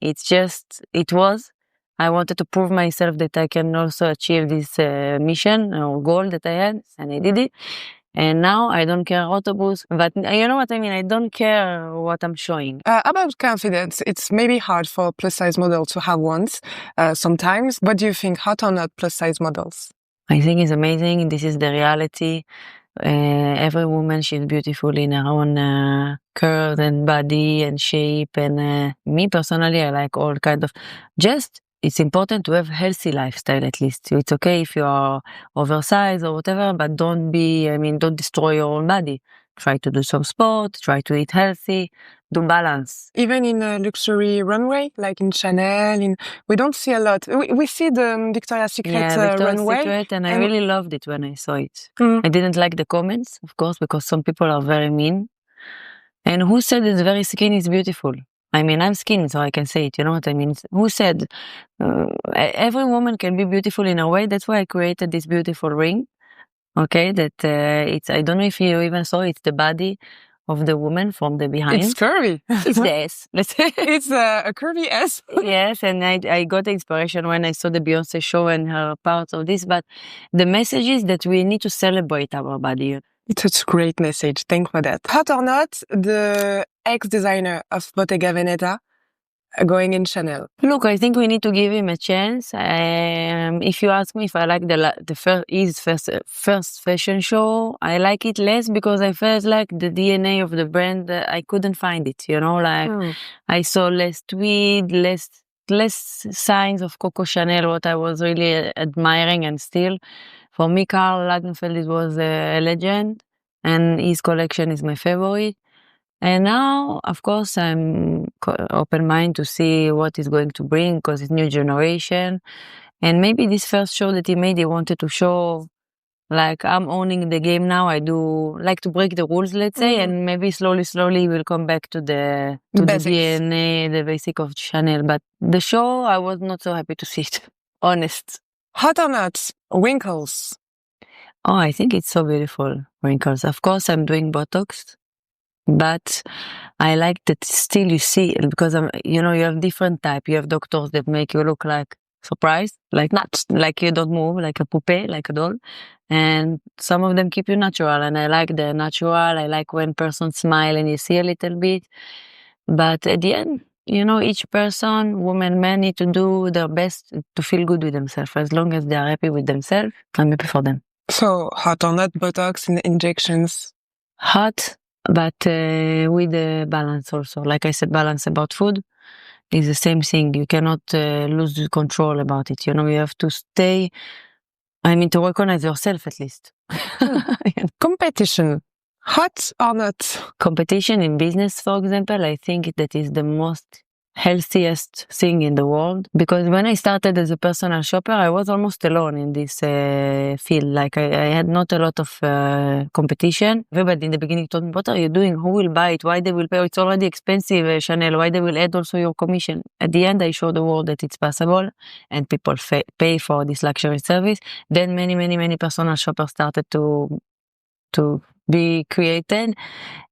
I wanted to prove myself that I can also achieve this mission or goal that I had, and I did it. And now I don't care autobus, but you know what I mean? I don't care what I'm showing. About confidence, it's maybe hard for a plus size model to have ones sometimes. What do you think? Hot or not plus size models? I think it's amazing. This is the reality. Every woman, she's beautiful in her own curve and body and shape. And me personally, I like all kind of it's important to have healthy lifestyle at least. It's okay if you are oversized or whatever, but don't destroy your own body. Try to do some sport, try to eat healthy, do balance. Even in a luxury runway, like in Chanel, we don't see a lot. We see the Victoria's Secret runway. Secret, and I really loved it when I saw it. I didn't like the comments, of course, because some people are very mean. And who said it's very skinny is beautiful? I'm skinny, so I can say it, you know what I mean? Who said every woman can be beautiful in a way? That's why I created this beautiful ring. Okay, that I don't know if you even saw, it's the body of the woman from the behind. It's curvy. It's the S, let's say. It's a curvy S. Yes, and I got the inspiration when I saw the Beyonce show and her parts of this, but the message is that we need to celebrate our body. It's a great message. Thank you for that. Hot or not, the ex-designer of Bottega Veneta going in Chanel. Look, I think we need to give him a chance. If you ask me if I like his first fashion show, I like it less because I felt like the DNA of the brand, I couldn't find it, I saw less tweed, less signs of Coco Chanel, what I was really admiring, and still, for me, Karl Lagerfeld was a legend, and his collection is my favorite. And now, of course, I'm open-minded to see what he's going to bring because it's new generation. And maybe this first show that he made, he wanted to show, like, I'm owning the game now. I do like to break the rules, let's say, and maybe slowly we'll come back to the DNA, the basic of Chanel. But the show, I was not so happy to see it, honest. Hot or not, wrinkles. Oh, I think it's so beautiful, wrinkles. Of course, I'm doing Botox. But I like that still you see, because you have different type. You have doctors that make you look like surprised, like not like you don't move, like a poupée, like a doll. And some of them keep you natural, and I like the natural. I like when person smile and you see a little bit. But at the end, each person, woman, man, need to do their best to feel good with themselves. As long as they are happy with themselves, I'm happy for them. So hot or not, Botox and injections? Hot. But with the balance also. Like I said, balance about food is the same thing. You cannot lose the control about it. You have to stay, to recognize yourself at least. Competition. Hot or not? Competition in business, for example, I think that is the most healthiest thing in the world, because when I started as a personal shopper, I was almost alone in this field. Like I had not a lot of competition. Everybody in the beginning told me, what are you doing? Who will buy it? Why they will pay? It's already expensive, Chanel. Why they will add also your commission? At the end, I showed the world that it's possible and people pay for this luxury service. Then many personal shoppers started to be created,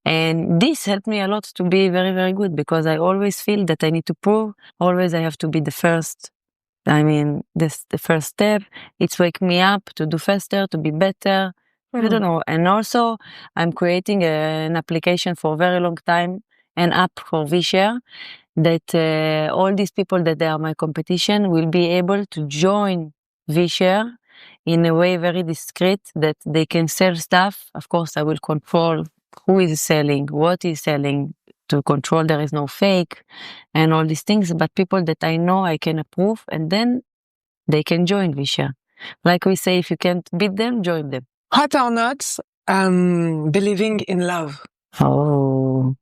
and this helped me a lot to be very, very good, because I always feel that I need to prove. Always I have to be the first. This the first step. It's wake me up to do faster, to be better. I don't know. And also I'm creating an application for a very long time, an app for V-Share, that all these people that they are my competition will be able to join V-Share in a way very discreet, that they can sell stuff. Of course, I will control who is selling, what is selling, to control there is no fake and all these things. But people that I know I can approve, and then they can join V-Share. Like we say, if you can't beat them, join them. Hot or not, believing in love. Oh,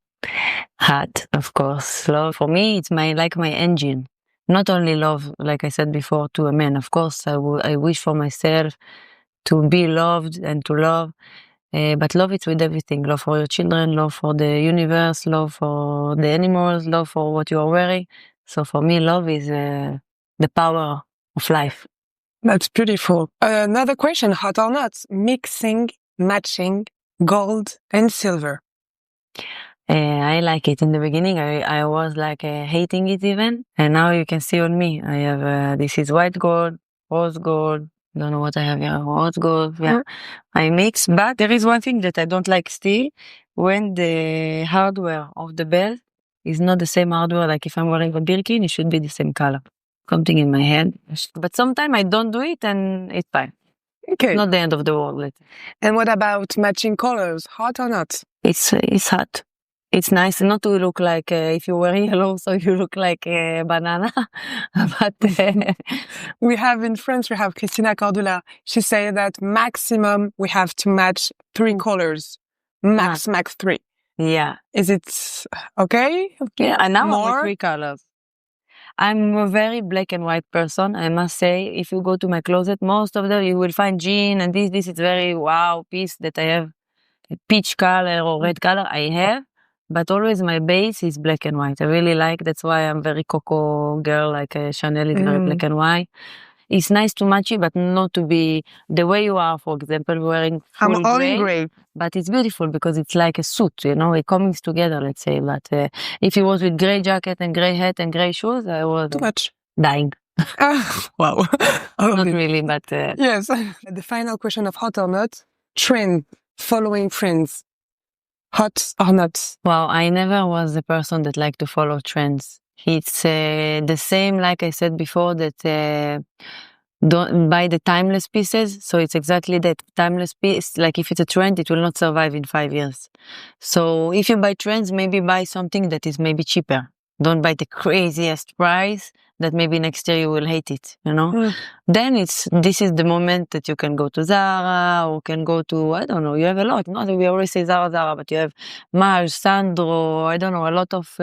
hot, of course. Love, for me, it's my engine. Not only love, like I said before, to a man. Of course, I wish for myself to be loved and to love. But love it with everything. Love for your children, love for the universe, love for the animals, love for what you are wearing. So for me, love is the power of life. That's beautiful. Another question, hot or not, mixing, matching gold and silver. I like it. In the beginning, I was like hating it even. And now you can see on me, I have, this is white gold, rose gold. Don't know what I have here, rose gold. Yeah, I mix. But there is one thing that I don't like still, when the hardware of the belt is not the same hardware. Like if I'm wearing a Birkin, it should be the same color. Something in my head. But sometimes I don't do it and it's fine. Okay. Not the end of the world. And what about matching colors? Hot or not? It's hot. It's nice not to look like, if you're wearing yellow, so you look like a banana. But we have in France, we have Christina Cordula. She said that maximum we have to match 3 colors. Max 3. Yeah. Is it okay? Yeah, and now More? I'm with 3 colors. I'm a very black and white person, I must say. If you go to my closet, most of them you will find jean, and this is very wow piece that I have. A peach color or red color I have. But always my base is black and white. I really like, that's why I'm very Coco girl, like Chanel is very black and white. it's nice to match it, but not to be the way you are, for example, wearing full I'm all in gray. But it's beautiful because it's like a suit, it comes together, let's say. But if it was with gray jacket and gray hat and gray shoes, I was Too much. Dying. Wow. Not really, but... Yes. The final question of hot or not, trend, following trends. Hot or not? Well, I never was the person that liked to follow trends. It's the same, like I said before, that don't buy the timeless pieces. So it's exactly that timeless piece. Like if it's a trend, it will not survive in 5 years. So if you buy trends, maybe buy something that is maybe cheaper. Don't buy the craziest price that maybe next year you will hate it, Then this is the moment that you can go to Zara or can go to, I don't know, you have a lot. Not we always say Zara, but you have Maj, Sandro, I don't know, a lot of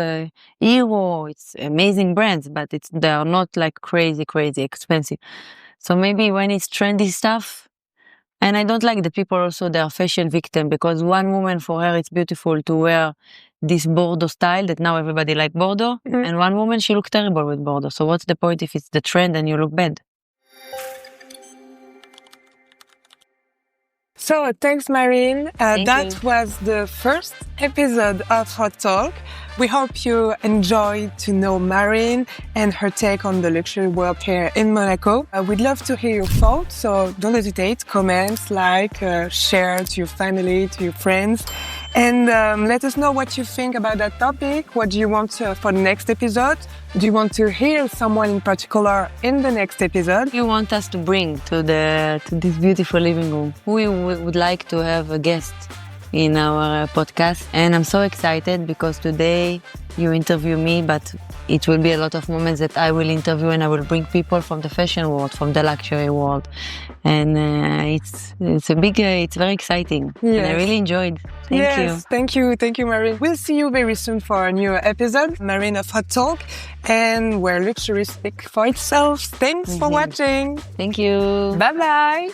Hero. It's amazing brands, but they are not like crazy expensive. So maybe when it's trendy stuff, and I don't like the people also, they are fashion victim, because one woman, for her, it's beautiful to wear this Bordeaux style that now everybody like Bordeaux, and one woman, she looked terrible with Bordeaux. So what's the point if it's the trend and you look bad? So thanks, Marin. That you. was the first episode of Haute Talk. We hope you enjoyed to know Marin and her take on the luxury world here in Monaco. We'd love to hear your thoughts, so don't hesitate, comment, like, share to your family, to your friends. And let us know what you think about that topic. What do you want for the next episode? Do you want to hear someone in particular in the next episode? You want us to bring to this beautiful living room? We would like to have a guest in our podcast. And I'm so excited because today you interview me, but it will be a lot of moments that I will interview and I will bring people from the fashion world, from the luxury world. And it's very exciting. Yes. And I really enjoyed. Thank you, Marin. We'll see you very soon for a new episode, Marin of Haute Talk, and where luxury speaks for itself. Thanks for watching. Thank you. Bye-bye.